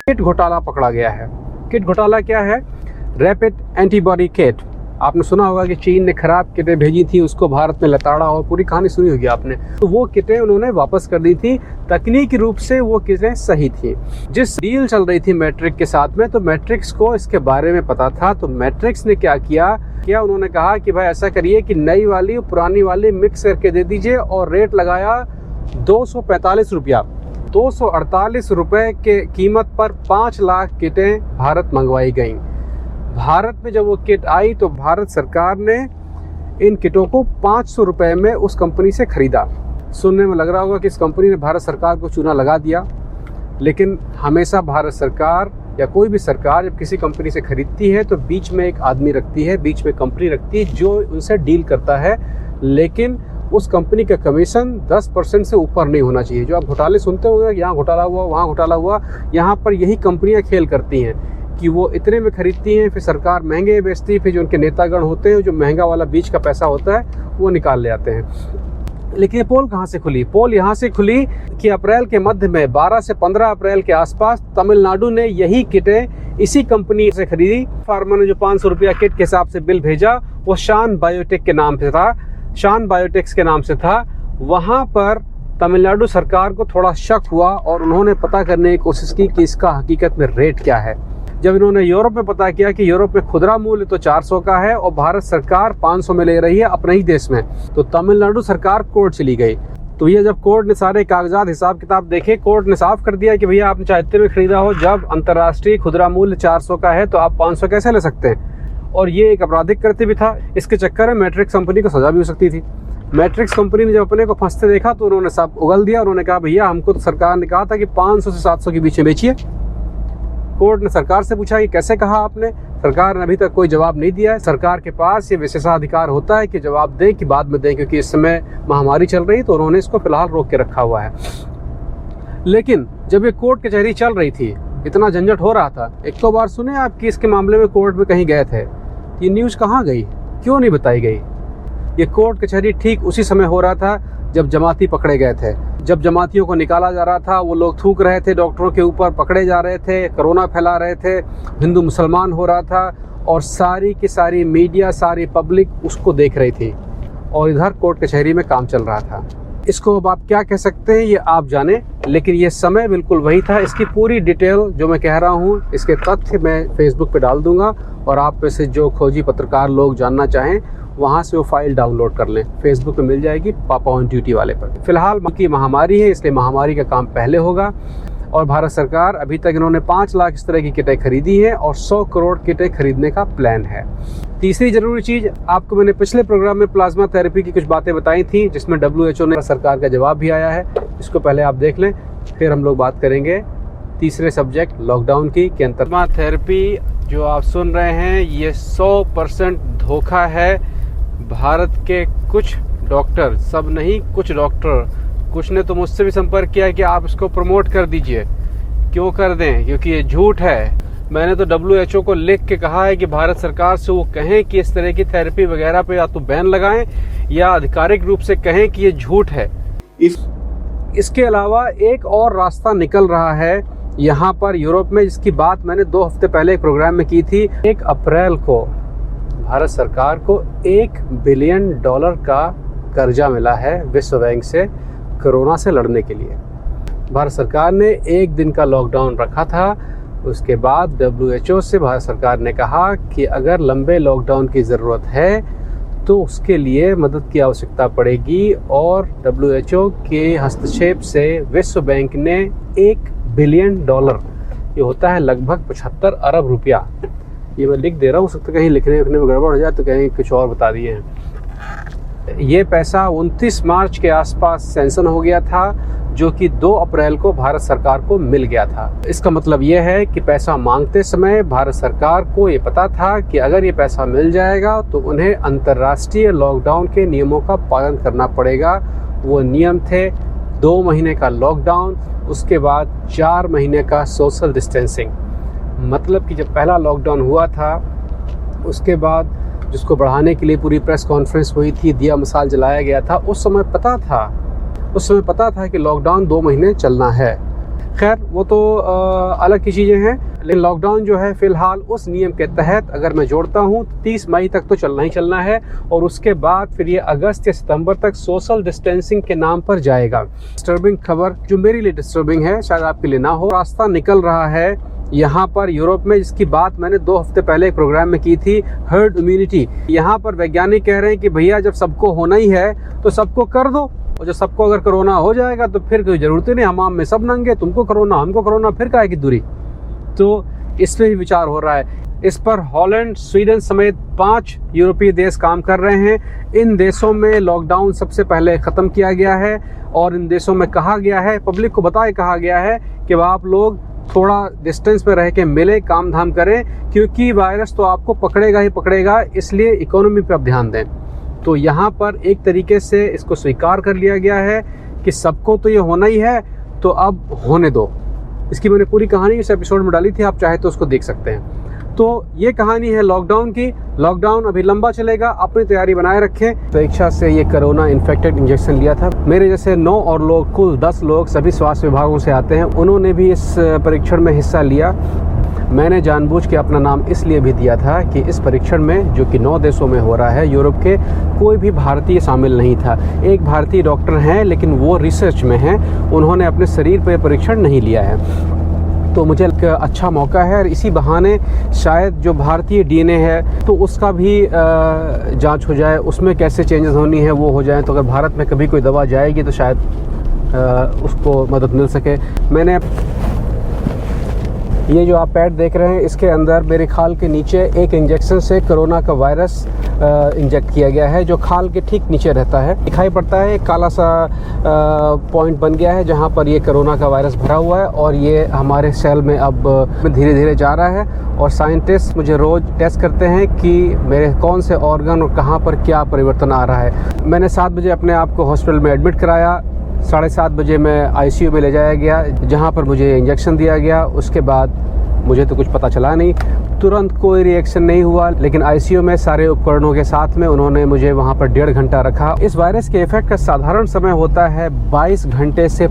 Kit घोटाला पकड़ा गया है। किट घोटाला क्या है? Rapid antibody kit. आपने सुना होगा कि चीन ने खराब किटें भेजी थी, उसको भारत में लताड़ा, और पूरी कहानी सुनी होगी आपने। तो वो किटें उन्होंने वापस कर दी थी। तकनीकी रूप से वो किटें सही थी। जिस डील चल रही थी मैट्रिक्स के साथ में, तो मैट्रिक्स को इसके बारे में पता था। तो मैट्रिक्स ने क्या किया, उन्होंने कहा कि भाई ऐसा करिए कि नई वाली और पुरानी वाली मिक्स करके दे दीजिए, और रेट लगाया 245 रुपया। 248 रुपये के कीमत पर 5 लाख किटें भारत मंगवाई गईं। भारत में जब वो किट आई तो भारत सरकार ने इन किटों को 500 रुपये में उस कंपनी से ख़रीदा। सुनने में लग रहा होगा कि इस कंपनी ने भारत सरकार को चूना लगा दिया, लेकिन हमेशा भारत सरकार या कोई भी सरकार जब किसी कंपनी से ख़रीदती है तो बीच में एक आदमी रखती है, बीच में कंपनी रखती है जो उनसे डील करता है, लेकिन उस कंपनी का कमीशन 10% से ऊपर नहीं होना चाहिए। जो आप घोटाले सुनते होंगे, यहाँ घोटाला हुआ, वहाँ घोटाला हुआ, यहाँ पर यही कंपनियाँ खेल करती हैं कि वो इतने में खरीदती हैं, फिर सरकार महंगे बेचती है, फिर जो उनके नेतागण होते हैं, जो महंगा वाला बीच का पैसा होता है, वो निकाल ले आते हैं। लेकिन ये पोल कहाँ से खुली? पोल यहाँ से खुली कि अप्रैल के मध्य में 12 से 15 अप्रैल के आसपास तमिलनाडु ने यही किटें इसी कंपनी से खरीदी। फार्मा ने जो 500 रुपया किट के हिसाब से बिल भेजा, वो शान बायोटेक के नाम से था, शान बायोटेक्स के नाम से था। वहाँ पर तमिलनाडु सरकार को थोड़ा शक हुआ और उन्होंने पता करने की कोशिश की कि इसका हकीकत में रेट क्या है। जब इन्होंने यूरोप में पता किया कि यूरोप में खुदरा मूल्य तो 400 का है और भारत सरकार 500 में ले रही है अपने ही देश में, तो तमिलनाडु सरकार कोर्ट चली गई। तो ये जब कोर्ट ने सारे कागजात हिसाब किताब देखे, कोर्ट ने साफ कर दिया कि भैया आपने चाहे इतने में खरीदा हो, जब अंतर्राष्ट्रीय खुदरा मूल्य 400 का है तो आप 500 कैसे ले सकते हैं? और ये एक आपराधिक कृत्य भी था। इसके चक्कर में मैट्रिक्स कंपनी को सजा भी हो सकती थी। मैट्रिक्स कंपनी ने जब अपने को फंसते देखा तो उन्होंने सब उगल दिया। उन्होंने कहा भैया हमको तो सरकार ने कहा था कि 500 से 700 के बीच में बेचिए। कोर्ट ने सरकार से पूछा कि कैसे कहा आपने? सरकार ने अभी तक कोई जवाब नहीं दिया है। सरकार के पास ये विशेषाधिकार होता है कि जवाब दें कि बाद में दें, क्योंकि इस समय महामारी चल रही, तो उन्होंने इसको फिलहाल रोक के रखा हुआ है। लेकिन जब ये कोर्ट कचहरी चल रही थी, इतना झंझट हो रहा था, एक तो बार सुने आप कि इसके मामले में कोर्ट में कहीं गए थे? ये न्यूज़ कहाँ गई? क्यों नहीं बताई गई? ये कोर्ट कचहरी ठीक उसी समय हो रहा था जब जमाती पकड़े गए थे। जब जमातियों को निकाला जा रहा था, वो लोग थूक रहे थे डॉक्टरों के ऊपर, पकड़े जा रहे थे, कोरोना फैला रहे थे, हिंदू मुसलमान हो रहा था, और सारी की सारी मीडिया, सारी पब्लिक उसको देख रही थी, और इधर कोर्ट कचहरी में काम चल रहा था। इसको अब आप क्या कह सकते हैं ये आप जाने, लेकिन ये समय बिल्कुल वही था। इसकी पूरी डिटेल जो मैं कह रहा हूँ, इसके तथ्य मैं फेसबुक पे डाल दूंगा, और आप में से जो खोजी पत्रकार लोग जानना चाहें वहाँ से वो फाइल डाउनलोड कर लें। फेसबुक पे मिल जाएगी, पापा ऑन ड्यूटी वाले पर। फिलहाल की महामारी है, इसलिए महामारी का काम पहले होगा, और भारत सरकार अभी तक इन्होंने 5 लाख इस तरह की किटें खरीदी हैं और 100 करोड़ किटें खरीदने का प्लान है। तीसरी ज़रूरी चीज़, आपको मैंने पिछले प्रोग्राम में प्लाज्मा थेरेपी की कुछ बातें बताई थी, जिसमें WHO ने सरकार का जवाब भी आया है। इसको पहले आप देख लें, फिर हम लोग बात करेंगे तीसरे सब्जेक्ट लॉकडाउन की के अंतर। प्लाज्मा थेरेपी जो आप सुन रहे हैं, ये 100% धोखा है। भारत के कुछ डॉक्टर, सब नहीं, कुछ डॉक्टर, कुछ ने तो मुझसे भी संपर्क किया कि आप इसको प्रमोट कर दीजिए। क्यों कर दें? क्योंकि ये झूठ है। मैंने तो WHO को लिख के कहा है कि भारत सरकार से वो कहें कि इस तरह की थेरेपी वगैरह पे या तो बैन लगाएं या आधिकारिक रूप से कहें कि ये झूठ है। इसके अलावा एक और रास्ता निकल रहा है यहाँ पर यूरोप में, जिसकी बात मैंने 2 हफ्ते पहले एक प्रोग्राम में की थी। 1 अप्रैल को भारत सरकार को $1 बिलियन का कर्जा मिला है विश्व बैंक से कोरोना से लड़ने के लिए। भारत सरकार ने 1 दिन का लॉकडाउन रखा था। उसके बाद WHO से भारत सरकार ने कहा कि अगर लंबे लॉकडाउन की ज़रूरत है तो उसके लिए मदद की आवश्यकता पड़ेगी, और WHO के हस्तक्षेप से विश्व बैंक ने $1 बिलियन, ये होता है लगभग 75 अरब रुपया, ये मैं लिख दे रहा हूँ, सकता कहीं लिखने में गड़बड़ हो जाए तो कहीं कुछ और बता दिए हैं। ये पैसा 29 मार्च के आसपास सैंक्शन हो गया था, जो कि 2 अप्रैल को भारत सरकार को मिल गया था। इसका मतलब ये है कि पैसा मांगते समय भारत सरकार को ये पता था कि अगर ये पैसा मिल जाएगा तो उन्हें अंतर्राष्ट्रीय लॉकडाउन के नियमों का पालन करना पड़ेगा। वो नियम थे 2 महीने का लॉकडाउन, उसके बाद 4 महीने का सोशल डिस्टेंसिंग। मतलब कि जब पहला लॉकडाउन हुआ था, उसके बाद जिसको बढ़ाने के लिए पूरी प्रेस कॉन्फ्रेंस हुई थी, दिया मिसाल जलाया गया था, उस समय पता था कि लॉकडाउन 2 महीने चलना है। खैर वो तो अलग की चीज़ें हैं, लेकिन लॉकडाउन जो है फ़िलहाल उस नियम के तहत अगर मैं जोड़ता हूँ 30 मई तक तो चलना ही चलना है, और उसके बाद फिर ये अगस्त या सितंबर तक सोशल डिस्टेंसिंग के नाम पर जाएगा। डिस्टर्बिंग खबर जो मेरे लिए डिस्टर्बिंग है, शायद आपके लिए ना हो, रास्ता निकल रहा है यहाँ पर यूरोप में, जिसकी बात मैंने 2 हफ्ते पहले एक प्रोग्राम में की थी, हर्ड इम्यूनिटी। यहाँ पर वैज्ञानिक कह रहे हैं कि भैया जब सबको होना ही है तो सबको कर दो, और जब सबको अगर कोरोना हो जाएगा तो फिर कोई ज़रूरत ही नहीं, हमाम में सब नंगे, तुमको कोरोना हमको कोरोना, फिर काहे की दूरी। तो इस पर भी विचार हो रहा है। इस पर हॉलैंड, स्वीडन समेत 5 यूरोपीय देश काम कर रहे हैं। इन देशों में लॉकडाउन सबसे पहले ख़त्म किया गया है, और इन देशों में कहा गया है, पब्लिक को कहा गया है कि वह आप लोग थोड़ा डिस्टेंस में रह के मिले, काम धाम करें, क्योंकि वायरस तो आपको पकड़ेगा ही पकड़ेगा, इसलिए इकोनॉमी पे आप ध्यान दें। तो यहाँ पर एक तरीके से इसको स्वीकार कर लिया गया है कि सबको तो ये होना ही है, तो अब होने दो। इसकी मैंने पूरी कहानी इस एपिसोड में डाली थी, आप चाहे तो उसको देख सकते हैं। तो ये कहानी है लॉकडाउन की। लॉकडाउन अभी लंबा चलेगा, अपनी तैयारी बनाए रखें। स्वेच्छा से ये कोरोना इन्फेक्टेड इंजेक्शन लिया था। मेरे जैसे 9 और लोग, कुल 10 लोग सभी स्वास्थ्य विभागों से आते हैं, उन्होंने भी इस परीक्षण में हिस्सा लिया। मैंने जानबूझ के अपना नाम इसलिए भी दिया था कि इस परीक्षण में, जो कि 9 देशों में हो रहा है यूरोप के, कोई भी भारतीय शामिल नहीं था। एक भारतीय डॉक्टर हैं, लेकिन वो रिसर्च में हैं, उन्होंने अपने शरीर पर परीक्षण नहीं लिया है। तो मुझे एक अच्छा मौका है, और इसी बहाने शायद जो भारतीय डीएनए है तो उसका भी जांच हो जाए, उसमें कैसे चेंजेस होनी है वो हो जाए। तो अगर भारत में कभी कोई दवा जाएगी तो शायद उसको मदद मिल सके। मैंने ये जो आप पैड देख रहे हैं, इसके अंदर मेरे खाल के नीचे एक इंजेक्शन से कोरोना का वायरस इंजेक्ट किया गया है, जो खाल के ठीक नीचे रहता है। दिखाई पड़ता है एक काला सा पॉइंट बन गया है जहाँ पर ये कोरोना का वायरस भरा हुआ है, और ये हमारे सेल में अब धीरे धीरे जा रहा है। और साइंटिस्ट मुझे रोज़ टेस्ट करते हैं कि मेरे कौन से ऑर्गन और कहाँ पर क्या परिवर्तन आ रहा है। मैंने 7 बजे अपने आप को हॉस्पिटल में एडमिट कराया। 7:30 बजे मैं आईसीयू में ले जाया गया, जहाँ पर मुझे इंजेक्शन दिया गया। उसके बाद मुझे तो कुछ पता चला नहीं, तुरंत कोई रिएक्शन नहीं हुआ, लेकिन आईसीयू में सारे उपकरणों के साथ में उन्होंने मुझे वहाँ पर 1.5 घंटा रखा। इस वायरस के इफेक्ट का साधारण समय होता है 22 घंटे से